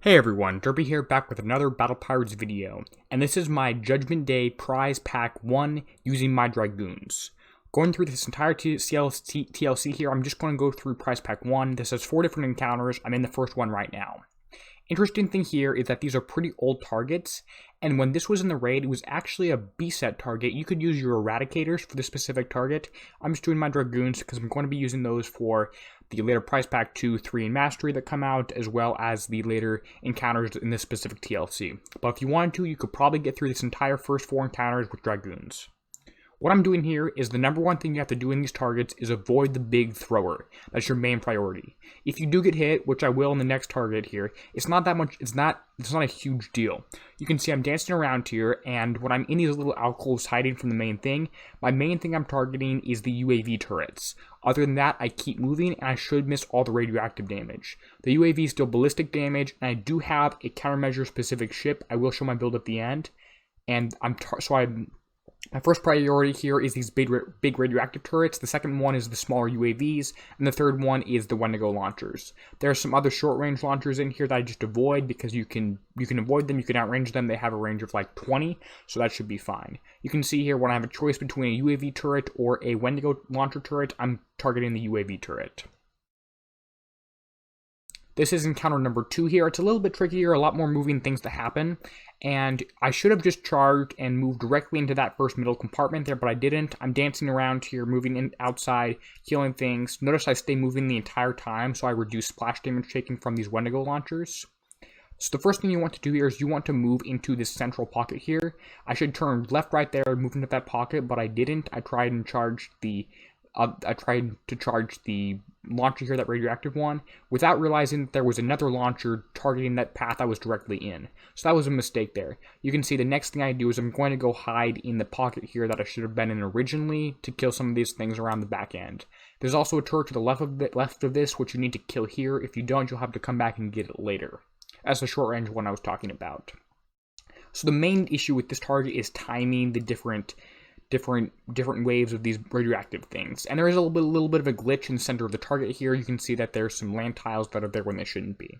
Hey everyone, Derpy here, back with another Battle Pirates video, and this is my Judgment Day Prize Pack 1 using my Dragoons. Going through this entire TLC here, I'm just going to go through Prize Pack 1. This has 4 different encounters. I'm in the first one right now. Interesting thing here is that these are pretty old targets, and when this was in the raid, it was actually a B-set target. You could use your Eradicators for this specific target. I'm just doing my Dragoons because I'm going to be using those for the later Prize Pack 2, 3, and Mastery that come out, as well as the later encounters in this specific TLC. But if you wanted to, you could probably get through this entire first 4 encounters with Dragoons. What I'm doing here is the number one thing you have to do in these targets is avoid the big thrower. That's your main priority. If you do get hit, which I will in the next target here, it's not that much, it's not a huge deal. You can see I'm dancing around here, and when I'm in these little alcoves hiding from the main thing, my main thing I'm targeting is the UAV turrets. Other than that, I keep moving, and I should miss all the radioactive damage. The UAV is still ballistic damage, and I do have a countermeasure specific ship. I will show my build at the end, and my first priority here is these big radioactive turrets. The second one is the smaller UAVs, and the third one is the Wendigo launchers. There are some other short-range launchers in here that I just avoid because you can avoid them, you can outrange them. They have a range of like 20, so that should be fine. You can see here when I have a choice between a UAV turret or a Wendigo launcher turret, I'm targeting the UAV turret. This is encounter number 2 here. It's a little bit trickier, a lot more moving things to happen, and I should have just charged and moved directly into that first middle compartment there, but I didn't. I'm dancing around here, moving in outside, killing things. Notice I stay moving the entire time, so I reduce splash damage taken from these Wendigo launchers. So the first thing you want to do here is you want to move into this central pocket here. I should turn left, right there, move into that pocket, but I didn't. I tried to charge the launcher here, that radioactive one, without realizing that there was another launcher targeting that path I was directly in. So that was a mistake there. You can see the next thing I do is I'm going to go hide in the pocket here that I should have been in originally to kill some of these things around the back end. There's also a turret to the left of this, which you need to kill here. If you don't, you'll have to come back and get it later. That's the short range one I was talking about. So the main issue with this target is timing the different waves of these radioactive things, and there is a little bit of a glitch in the center of the target here. You can see that there's some land tiles that are there when they shouldn't be.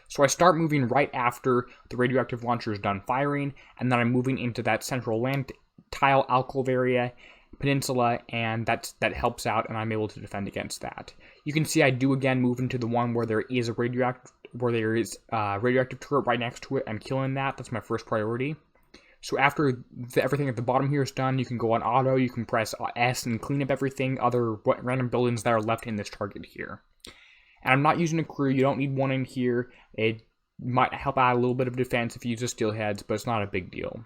So I start moving right after the radioactive launcher is done firing, and then I'm moving into that central land tile alcove area, peninsula, and that helps out, and I'm able to defend against that. You can see I do again move into the one where there is a radioactive turret right next to it. I'm killing that. That's my first priority. So after everything at the bottom here is done, you can go on auto, you can press S and clean up everything, other random buildings that are left in this target here. And I'm not using a crew, you don't need one in here. It might help out a little bit of defense if you use the steelheads, but it's not a big deal.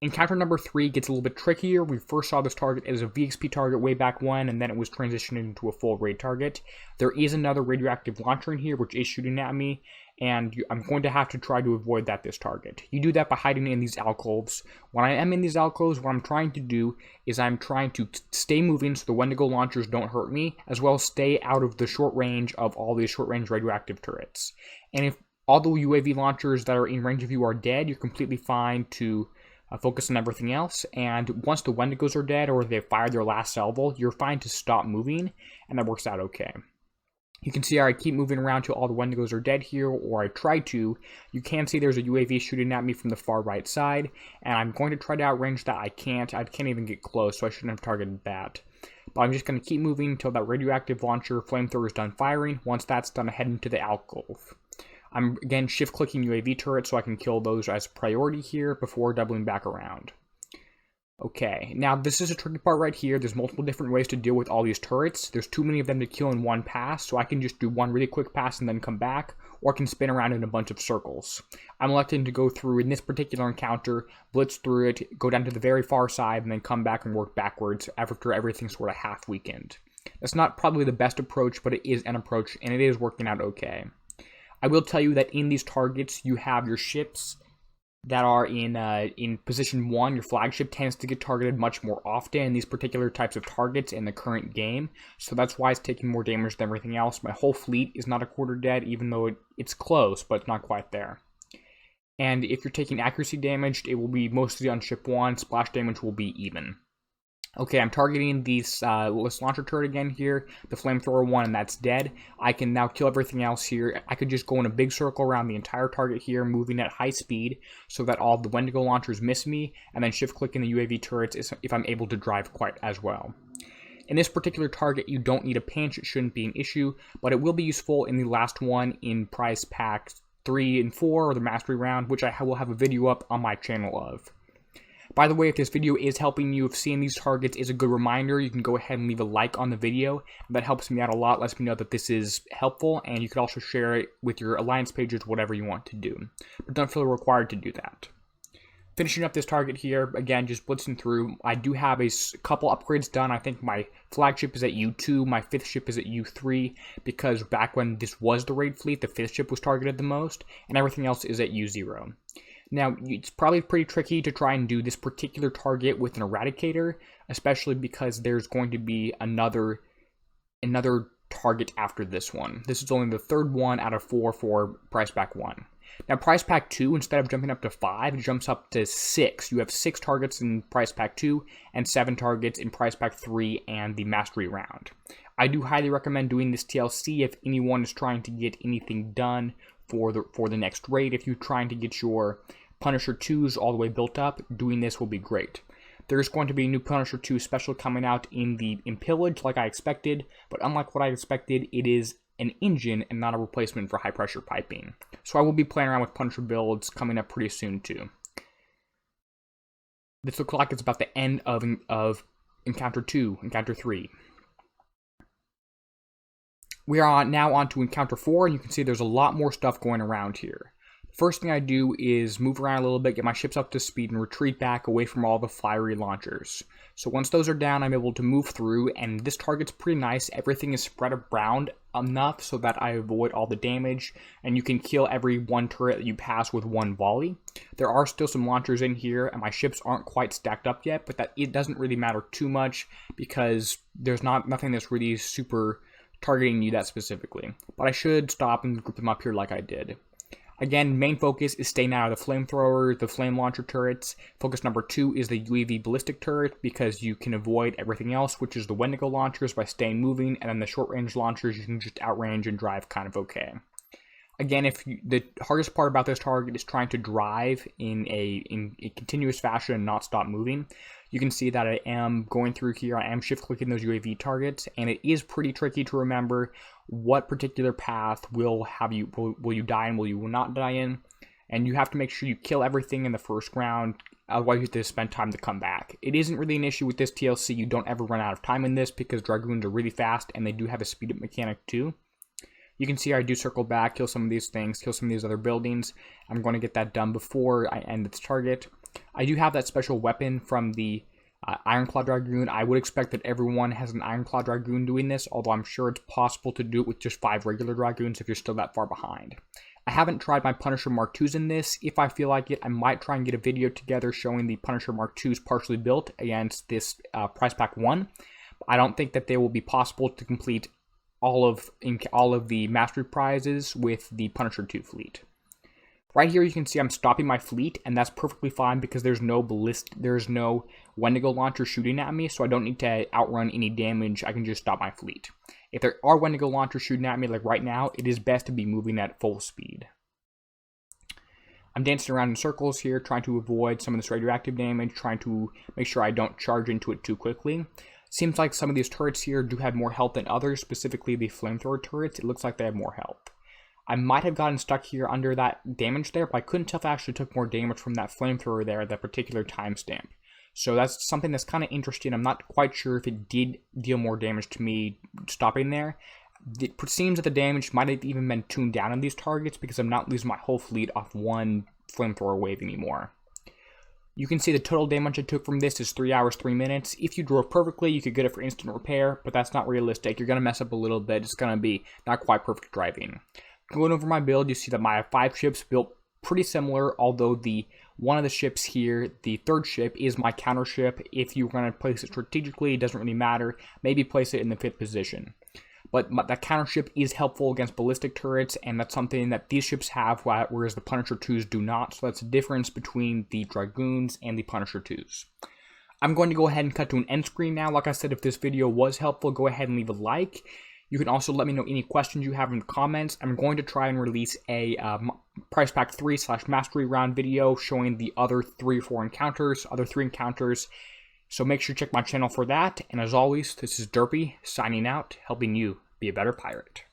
Encounter number 3 gets a little bit trickier. We first saw this target as a VXP target way back when, and then it was transitioned into a full raid target. There is another radioactive launcher in here which is shooting at me, and I'm going to have to try to avoid this target. You do that by hiding in these alcoves. When I am in these alcoves, what I'm trying to do is I'm trying to stay moving so the Wendigo launchers don't hurt me, as well as stay out of the short range of all these short range radioactive turrets. And if all the UAV launchers that are in range of you are dead, you're completely fine to focus on everything else, and once the Wendigos are dead or they've fired their last salvo, you're fine to stop moving, and that works out okay. You can see how I keep moving around till all the Wendigos are dead here, or I try to. You can see there's a UAV shooting at me from the far right side, and I'm going to try to outrange that. I can't even get close, so I shouldn't have targeted that. But I'm just going to keep moving until that radioactive launcher flamethrower is done firing. Once that's done, I head into the alcove. I'm again shift-clicking UAV turrets so I can kill those as priority here before doubling back around. Okay, now this is a tricky part right here. There's multiple different ways to deal with all these turrets. There's too many of them to kill in one pass, so I can just do one really quick pass and then come back, or I can spin around in a bunch of circles. I'm electing to go through, in this particular encounter, blitz through it, go down to the very far side, and then come back and work backwards after everything's sort of half-weakened. That's not probably the best approach, but it is an approach, and it is working out okay. I will tell you that in these targets, you have your ships that are in position 1. Your flagship tends to get targeted much more often in these particular types of targets in the current game, so that's why it's taking more damage than everything else. My whole fleet is not a quarter dead, even though it's close, but it's not quite there. And if you're taking accuracy damage, it will be mostly on ship 1. Splash damage will be even. Okay, I'm targeting this launcher turret again here, the flamethrower one, and that's dead. I can now kill everything else here. I could just go in a big circle around the entire target here, moving at high speed, so that all the Wendigo launchers miss me, and then shift-clicking the UAV turrets if I'm able to drive quite as well. In this particular target, you don't need a pinch, it shouldn't be an issue, but it will be useful in the last one in prize pack 3 and 4, or the mastery round, which I will have a video up on my channel of. By the way, if this video is helping you, if seeing these targets is a good reminder, you can go ahead and leave a like on the video. That helps me out a lot, lets me know that this is helpful, and you could also share it with your alliance pages, whatever you want to do. But don't feel required to do that. Finishing up this target here, again, just blitzing through. I do have a couple upgrades done. I think my flagship is at U2, my 5th ship is at U3, because back when this was the raid fleet, the 5th ship was targeted the most, and everything else is at U0. Now, it's probably pretty tricky to try and do this particular target with an Eradicator, especially because there's going to be another target after this one. This is only the 3rd one out of 4 for Prize Pack 1. Now, Prize Pack 2, instead of jumping up to 5, it jumps up to 6. You have 6 targets in Prize Pack 2 and 7 targets in Prize Pack 3 and the Mastery Round. I do highly recommend doing this TLC if anyone is trying to get anything done for the next raid. If you're trying to get your Punisher 2s all the way built up, doing this will be great. There's going to be a new Punisher 2 special coming out in Pillage like I expected, but unlike what I expected, it is an engine and not a replacement for high pressure piping. So I will be playing around with Punisher builds coming up pretty soon too. This looks like it's about the end of Encounter 2, Encounter 3. We are now on to Encounter 4, and you can see there's a lot more stuff going around here. First thing I do is move around a little bit, get my ships up to speed, and retreat back away from all the fiery launchers. So once those are down, I'm able to move through, and this target's pretty nice. Everything is spread around enough so that I avoid all the damage, and you can kill every one turret that you pass with one volley. There are still some launchers in here, and my ships aren't quite stacked up yet, but it doesn't really matter too much because there's nothing that's really super targeting you that specifically. But I should stop and group them up here like I did. Again, main focus is staying out of the flamethrower, the flame launcher turrets. Focus number 2 is the UAV ballistic turret because you can avoid everything else, which is the Wendigo launchers, by staying moving, and then the short range launchers you can just outrange and drive kind of okay. Again, the hardest part about this target is trying to drive in a continuous fashion and not stop moving. You can see that I am going through here, I am shift clicking those UAV targets, and it is pretty tricky to remember what particular path will you die in, will you not die in, and you have to make sure you kill everything in the first round, otherwise you have to spend time to come back. It isn't really an issue with this TLC, you don't ever run out of time in this because Dragoons are really fast and they do have a speed up mechanic too. You can see I do circle back, kill some of these things, kill some of these other buildings. I'm going to get that done before I end this target. I do have that special weapon from the Ironclaw Dragoon. I would expect that everyone has an Ironclaw Dragoon doing this, although I'm sure it's possible to do it with just 5 regular Dragoons if you're still that far behind. I haven't tried my Punisher Mark IIs in this. If I feel like it, I might try and get a video together showing the Punisher Mark IIs partially built against this Prize Pack 1. I don't think that they will be possible to complete all of the mastery prizes with the Punisher 2 fleet. Right here you can see I'm stopping my fleet, and that's perfectly fine because there's no Wendigo launcher shooting at me, so I don't need to outrun any damage. I can just stop my fleet. If there are Wendigo launchers shooting at me like right now, it is best to be moving at full speed. I'm dancing around in circles here, trying to avoid some of this radioactive damage, trying to make sure I don't charge into it too quickly. Seems like some of these turrets here do have more health than others, specifically the flamethrower turrets. It looks like they have more health. I might have gotten stuck here under that damage there, but I couldn't tell if I actually took more damage from that flamethrower there at that particular timestamp. So that's something that's kind of interesting. I'm not quite sure if it did deal more damage to me stopping there. It seems that the damage might have even been tuned down on these targets because I'm not losing my whole fleet off one flamethrower wave anymore. You can see the total damage I took from this is 3 hours, 3 minutes. If you drove perfectly, you could get it for instant repair, but that's not realistic. You're going to mess up a little bit. It's going to be not quite perfect driving. Going over my build, you see that I have 5 ships built pretty similar, although one of the ships here, the 3rd ship, is my counter ship. If you're going to place it strategically, it doesn't really matter. Maybe place it in the 5th position. But that counter ship is helpful against ballistic turrets, and that's something that these ships have, whereas the Punisher 2s do not. So that's the difference between the Dragoons and the Punisher 2s. I'm going to go ahead and cut to an end screen now. Like I said, if this video was helpful, go ahead and leave a like. You can also let me know any questions you have in the comments. I'm going to try and release a Price Pack 3/Mastery Round video showing the other 3 or 4 encounters, So make sure to check my channel for that. And as always, this is Derpy signing out, helping you be a better pirate.